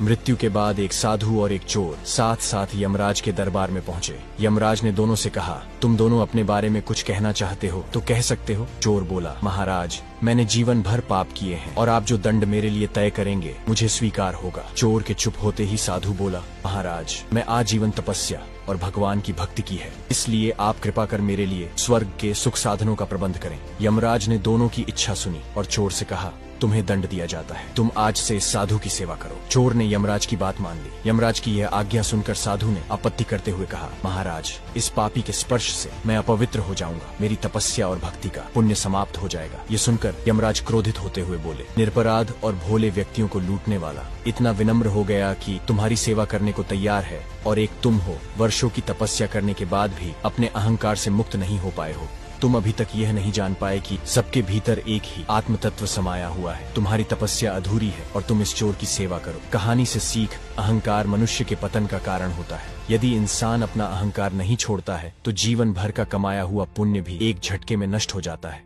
मृत्यु के बाद एक साधु और एक चोर साथ साथ यमराज के दरबार में पहुंचे। यमराज ने दोनों से कहा, तुम दोनों अपने बारे में कुछ कहना चाहते हो तो कह सकते हो। चोर बोला, महाराज, मैंने जीवन भर पाप किए हैं और आप जो दंड मेरे लिए तय करेंगे मुझे स्वीकार होगा। चोर के चुप होते ही साधु बोला, महाराज, मैं आजीवन तपस्या और भगवान की भक्ति की है, इसलिए आप कृपा कर मेरे लिए स्वर्ग के सुख साधनों का प्रबंध करें। यमराज ने दोनों की इच्छा सुनी और चोर से कहा, तुम्हें दंड दिया जाता है, तुम आज से इस साधु की सेवा करो। चोर ने यमराज की बात मान ली। यमराज की यह आज्ञा सुनकर साधु ने आपत्ति करते हुए कहा, महाराज, इस पापी के स्पर्श से मैं अपवित्र हो जाऊंगा, मेरी तपस्या और भक्ति का पुण्य समाप्त हो जाएगा। ये सुनकर यमराज क्रोधित होते हुए बोले, निरपराध और भोले व्यक्तियों को लूटने वाला इतना विनम्र हो गया कि तुम्हारी सेवा करने को तैयार है, और एक तुम हो, वर्षों की तपस्या करने के बाद भी अपने अहंकार से मुक्त नहीं हो पाए हो। तुम अभी तक यह नहीं जान पाए कि सबके भीतर एक ही आत्म तत्व समाया हुआ है। तुम्हारी तपस्या अधूरी है और तुम इस चोर की सेवा करो। कहानी से सीख, अहंकार मनुष्य के पतन का कारण होता है। यदि इंसान अपना अहंकार नहीं छोड़ता है तो जीवन भर का कमाया हुआ पुण्य भी एक झटके में नष्ट हो जाता है।